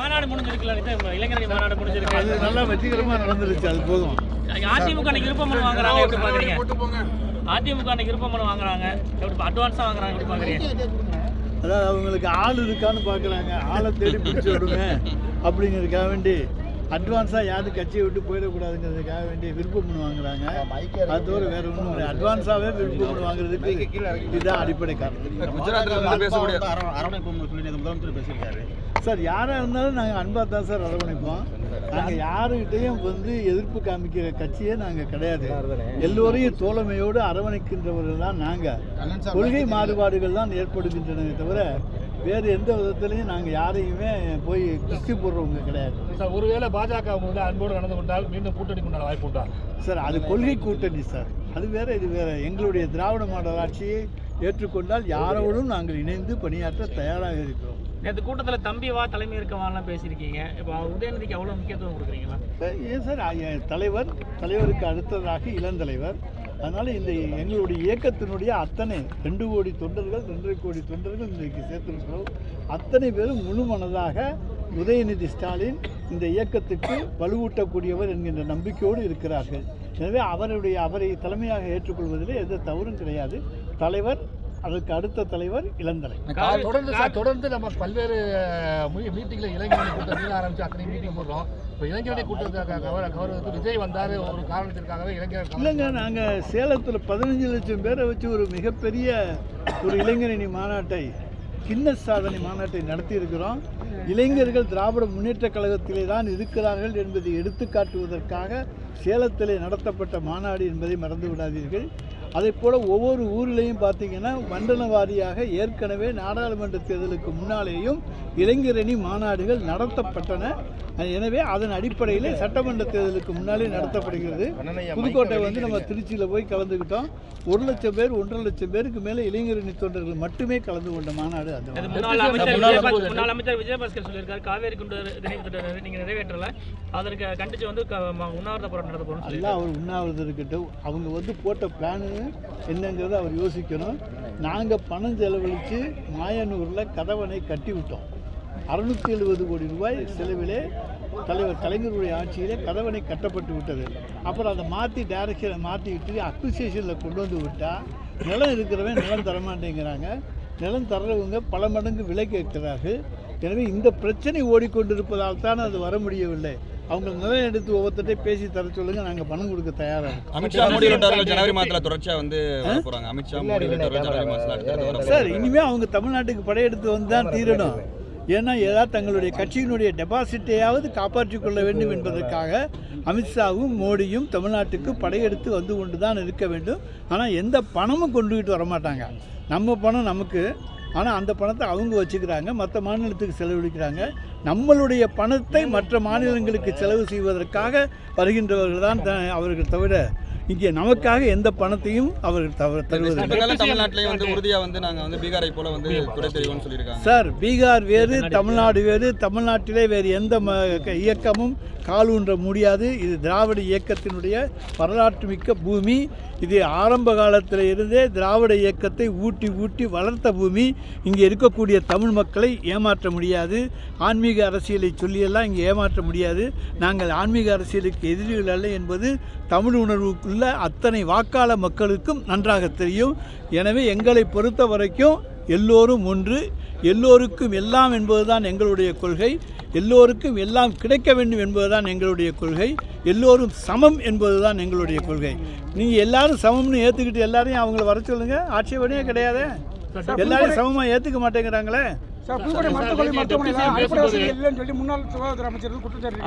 மாநாடு முடிஞ்சிருக்கல, இளைஞரணி மாநாடு முடிஞ்சிருக்கு, அது நல்லா வெற்றிகரமாக நடந்துருச்சு, அது போதும். அதிமுக விருப்பமனு வாங்குறாங்க, எப்படி பாக்குறீங்க? அதிமுக விருப்பமனு வாங்குறாங்க, எப்படி அட்வான்ஸா வாங்குறாங்க, எப்படி பாக்குறீங்க? அதாவது அவங்களுக்கு ஆள் இருக்கான்னு பார்க்குறாங்க, ஆளை தேடி பிடிச்சி விடுங்க அப்படிங்கிறதுக்காக வேண்டி அட்வான்ஸாக யாரும் கட்சியை விட்டு போயிடக்கூடாதுங்கிறதுக்காக வேண்டி விருப்பமனு வாங்குறாங்க. அது தவிர வேறு ஒன்றும் இல்லை. அட்வான்ஸாகவே விருப்பமனு வாங்குறதுக்கு இதுதான் அடிப்படை காரணம். முதலமைச்சர் பேசியிருக்காரு சார். யாராக இருந்தாலும் நாங்கள் அன்பாக தான் சார் அரவணைப்போம். நாங்கள் யாருக்கிட்டையும் எதிர்ப்பு காமிக்கிற கட்சியே நாங்கள் கிடையாது. எல்லோரையும் தோழமையோடு அரவணைக்கின்றவர்கள் தான் நாங்கள். கொள்கை மாறுபாடுகள் தான் ஏற்படுகின்றனவே தவிர வேறு எந்த விதத்திலையும் நாங்கள் யாரையுமே போய் கிறிஸ்தி போடுறவங்க கிடையாது சார். ஒருவேளை பாஜக அன்போடு நடந்து கொண்டால் மீண்டும் கூட்டணி கொண்டாட வாய்ப்பு உண்டா சார்? அது கொள்கை கூட்டணி சார், அது வேற இது வேற. எங்களுடைய திராவிட மாடல் ஆட்சியை ஏற்றுக்கொண்டால் யாரோடும் நாங்கள் இணைந்து பணியாற்ற தயாராக இருக்கிறோம். நேற்று கூட்டத்தில் தம்பிவா தலைமை இருக்கவாலாம் பேசியிருக்கீங்க. இப்போ உதயநிதிக்கு அவ்வளோ முக்கியத்துவம் கொடுக்குறீங்களா? ஏன் சார், தலைவருக்கு அடுத்ததாக இளந்தலைவர். அதனால் இந்த எங்களுடைய இயக்கத்தினுடைய அத்தனை 2 கோடி தொண்டர்கள் 2.5 கோடி தொண்டர்கள் இன்றைக்கு சேர்த்துருக்கிறோம். அத்தனை பேரும் முழு மனதாக உதயநிதி ஸ்டாலின் இந்த இயக்கத்துக்கு வலுவூட்டக்கூடியவர் என்கின்ற நம்பிக்கையோடு இருக்கிறார்கள். எனவே அவரை தலைமையாக ஏற்றுக்கொள்வதில் எந்த தவறும் கிடையாது. தலைவர், அதற்கு அடுத்த தலைவர் இளந்தலைவர். தொடர்ந்து நம்ம பல்வேறு மீட்டிங்கில் இளைஞரணி கூட்டத்தில் ஆரம்பிச்சு அத்தனை மீட்டிங் போடுறோம். இப்போ இளைஞரணி கூட்டத்துக்கு விஜய் வந்தார் ஒரு காரணத்திற்காகவே இல்லைங்க. நாங்கள் சேலத்தில் 15 லட்சம் பேரை வச்சு ஒரு மிகப்பெரிய ஒரு இளைஞரணி மாநாட்டை, கின்னஸ் சாதனை மாநாட்டை நடத்தி இருக்கிறோம். இளைஞர்கள் திராவிட முன்னேற்ற கழகத்திலே தான் இருக்கிறார்கள் என்பதை எடுத்துக்காட்டுவதற்காக சேலத்திலே நடத்தப்பட்ட மாநாடு என்பதை மறந்து விடாதீர்கள். அதே போல் ஒவ்வொரு ஊரிலையும் பார்த்தீங்கன்னா மண்டல வாரியாக ஏற்கனவே நாடாளுமன்ற தேர்தலுக்கு முன்னாலேயும் இளைஞரணி மாநாடுகள் நடத்தப்பட்டன. எனவே அதன் அடிப்படையில் சட்டமன்ற தேர்தலுக்கு முன்னாலே நடத்தப்படுகிறது. புதுக்கோட்டை நம்ம திருச்சியில் போய் கலந்துக்கிட்டோம். 1 லட்சம் பேர் 1.5 லட்சம் பேருக்கு மேலே இளைஞரணி தொண்டர்கள் மட்டுமே கலந்து கொண்ட மாநாடு. அது முன்னாள் அமைச்சர் விஜயபாஸ்கர் சொல்லியிருக்காரு, காவேரி குண்டு நீங்கள் நிறைவேற்றல, அதற்கு கண்டிச்சு உண்ணாவிரத போராட்டம் நடத்த போகிறோம். எல்லாம் அவர் உண்ணாவிரதம் இருக்கட்டும். அவங்க போட்ட பிளானு என்னங்கிறத அவர் யோசிக்கணும். நாங்கள் பணம் செலவழித்து மாயனூரில் கதவணை கட்டி விட்டோம். 670 கோடி ரூபாய் செலவிலே தலைவர் கலைஞருடைய ஆட்சியிலே கதவணை கட்டப்பட்டு விட்டது. அப்புறம் அதை மாற்றி டைரக்ஷனை மாற்றிவிட்டு அக்விசியேஷனில் கொண்டு வந்து விட்டால் நிலம் இருக்கிறவன் நிலம் தரமாட்டேங்கிறாங்க. நிலம் தர்றவங்க பல மடங்கு விலை கேட்கிறார்கள். எனவே இந்த பிரச்சனை ஓடிக்கொண்டிருப்பதால் தான் அது வர முடியவில்லை. அவங்க நிலம் எடுத்து ஒவ்வொருத்தட்டே பேசி தர சொல்லுங்க, நாங்கள் பணம் கொடுக்க தயாராக இருக்கோம். அமித்ஷா மோடி ஜனவரி மாதத்தில் தொடர்ச்சியாக போகிறாங்க. அமித்ஷா மோடி ஜனவரி மாதத்தில் சார், இனிமேல் அவங்க தமிழ்நாட்டுக்கு படையெடுத்து வந்து தான் தீரணும். ஏன்னா ஏதாவது தங்களுடைய கட்சியினுடைய டெபாசிட்டையாவது காப்பாற்றிக் கொள்ள வேண்டும் என்பதற்காக அமித்ஷாவும் மோடியும் தமிழ்நாட்டுக்கு படையெடுத்து வந்து கொண்டு தான் இருக்க வேண்டும். ஆனால் எந்த பணமும் கொண்டுகிட்டு வரமாட்டாங்க. நம்ம பணம் நமக்கு, ஆனால் அந்த பணத்தை அவங்க வச்சுக்கிறாங்க, மற்ற மாநிலத்துக்கு செலவழிக்கிறாங்க. நம்மளுடைய பணத்தை மற்ற மாநிலங்களுக்கு செலவு செய்வதற்காக வருகின்றவர்கள் தான் அவர்கள் தவிர இங்கே நமக்காக எந்த பணத்தையும் அவர்கள் தமிழ்நாட்டிலே உறுதியாக நாங்கள் பீகாரை போல துறை தெரியும்னு சொல்லியிருக்காங்க. சார், பீகார் வேறு, தமிழ்நாடு வேறு. தமிழ்நாட்டிலே வேறு எந்த இயக்கமும் காலூன்ற முடியாது. இது திராவிட இயக்கத்தினுடைய வரலாற்று மிக்க பூமி. இது ஆரம்ப காலத்தில் இருந்தே திராவிட இயக்கத்தை ஊட்டி வளர்த்த பூமி. இங்கே இருக்கக்கூடிய தமிழ் மக்களை ஏமாற்ற முடியாது. ஆன்மீக அரசியலை சொல்லியெல்லாம் இங்கே ஏமாற்ற முடியாது. நாங்கள் ஆன்மீக அரசியலுக்கு எதிரிகள் அல்ல என்பது தமிழ் உணர்வுக்குள்ள அத்தனை வாக்காள மக்களுக்கும் நன்றாக தெரியும். எனவே எங்களை பொறுத்த வரைக்கும் எல்லோரும் ஒன்று, எல்லோருக்கும் எல்லாம் என்பதுதான் எங்களுடைய கொள்கை. எல்லோருக்கும் எல்லாம் கிடைக்க வேண்டும் என்பதுதான் எங்களுடைய கொள்கை. எல்லோரும் சமம் என்பதுதான் எங்களுடைய கொள்கை. நீங்கள் எல்லாரும் சமம்னு ஏற்றுக்கிட்டு எல்லாரையும் அவங்கள வர சொல்லுங்க, ஆட்சேபனையே கிடையாது. எல்லாரையும் சமமாக ஏற்றுக்க மாட்டேங்கிறாங்களே.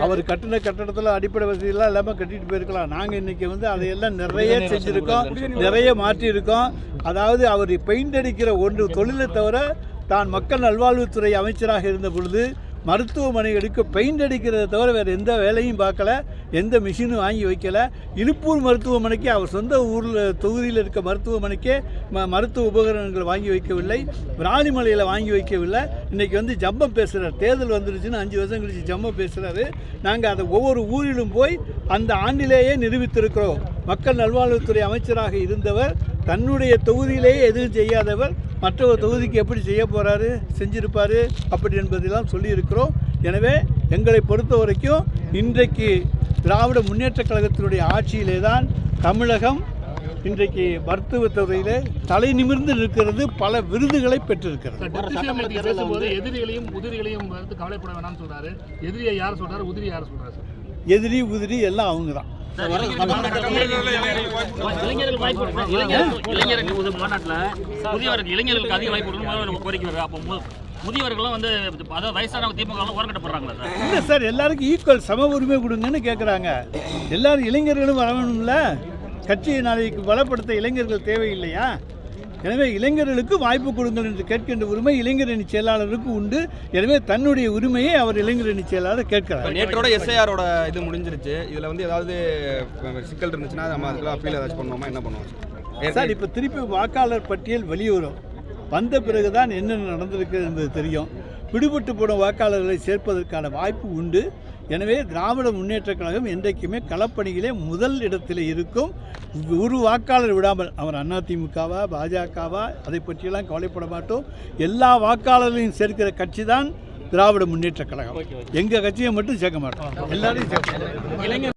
அவர் கட்டின கட்டடத்தில் அடிப்படை வசதியெல்லாம் எல்லாமே கட்டிட்டு போயிருக்கலாம். நாங்கள் இன்னைக்கு அதையெல்லாம் நிறைய செஞ்சுருக்கோம், நிறைய மாற்றியிருக்கோம். அதாவது அவர் பெயிண்ட் அடிக்கிற ஒன்று தொழிலை தவிர தான் மக்கள் நல்வாழ்வுத்துறை அமைச்சராக இருந்த பொழுது மருத்துவமனைகளுக்கு பெயிண்ட் அடிக்கிறத தவிர வேறு எந்த வேலையும் பார்க்கல, எந்த மிஷினும் வாங்கி வைக்கல. இழுப்பூர் மருத்துவமனைக்கு அவர் சொந்த ஊரில் தொகுதியில் இருக்க மருத்துவமனைக்கே மருத்துவ உபகரணங்கள் வாங்கி வைக்கவில்லை, விராலிமலையில் வாங்கி வைக்கவில்லை. இன்றைக்கி ஜம்பம் பேசுகிறார். தேர்தல் வந்துருச்சுன்னு 5 வருஷம் கழிச்சு ஜம்பம் பேசுகிறாரு. நாங்கள் அதை ஒவ்வொரு ஊரிலும் போய் அந்த ஆண்டிலேயே நிரூபித்திருக்கிறோம். மக்கள் நல்வாழ்வுத்துறை அமைச்சராக இருந்தவர் தன்னுடைய தொகுதியிலேயே எதுவும் செய்யாதவர் மற்றொரு தொகுதிக்கு எப்படி செய்ய போகிறாரு, செஞ்சிருப்பார் அப்படி என்பதெல்லாம் சொல்லியிருக்கிறோம். எனவே எங்களை பொறுத்த வரைக்கும் இன்றைக்கு திராவிட முன்னேற்றக் கழகத்தினுடைய ஆட்சியிலே தான் தமிழகம் இன்றைக்கு மருத்துவத்துறையிலே தலை நிமிர்ந்து இருக்கிறது, பல விருதுகளை பெற்றிருக்கிறது. பேசும்போது எதிரிகளையும் உதிரிகளையும் வந்து கவலைப்பட வேணாம்னு சொல்றாரு. எதிரியை யார் சொல்றாரு, உதிரி யார் சொல்றாரு? எதிரி உதிரி எல்லாம் அவங்க தான். இளைஞர்களுக்கு அதிக வாய்ப்பு கோரிக்கை வருது. அப்போ முதியவர்களும் வந்து அதாவது வயசானவங்க திமுக ஓரங்கட்டப்படுறாங்களா சார்? இல்லை சார், எல்லாருக்கும் ஈக்குவல் சம உரிமை கொடுங்கன்னு கேட்குறாங்க. எல்லாரும் இளைஞர்களும் வரணும்ல. கட்சியை நாளைக்கு பலப்படுத்த இளைஞர்கள் தேவையில்லையா? எனவே இளைஞர்களுக்கு வாய்ப்பு கொடுங்கள் என்று கேட்கின்ற உரிமை இளைஞரணி செயலாளருக்கு உண்டு. எனவே தன்னுடைய உரிமையை அவர் இளைஞரணி செயலாளர் கேட்கிறார். நேற்றோட எஸ்ஐஆரோட இது முடிஞ்சிருச்சு. இதில் வந்து ஏதாவது சிக்கல் இருந்துச்சுன்னா நம்ம அதுக்கு அப்பீல் ஏதாச்சும் பண்ணுவோமா, என்ன பண்ணுவோம் சார்? இப்போ திருப்பி வாக்காளர் பட்டியல் வெளிவரும். வந்த பிறகுதான் என்னென்ன நடந்திருக்கிறது என்பது தெரியும். விடுபட்டு போன வாக்காளர்களை சேர்ப்பதற்கான வாய்ப்பு உண்டு. எனவே திராவிட முன்னேற்றக் கழகம் என்றைக்குமே களப்பணியிலே முதல் இடத்தில் இருக்கும். ஒரு வாக்காளர் விடாமல், அவர் அதிமுகவா பாஜகவா அதை பற்றியெல்லாம் கவலைப்பட மாட்டோம். எல்லா வாக்காளர்களையும் சேர்க்கிற கட்சி தான் திராவிட முன்னேற்றக் கழகம். எங்கள் கட்சியை மட்டும் சேர்க்க மாட்டோம், எல்லாரையும் சேர்க்க.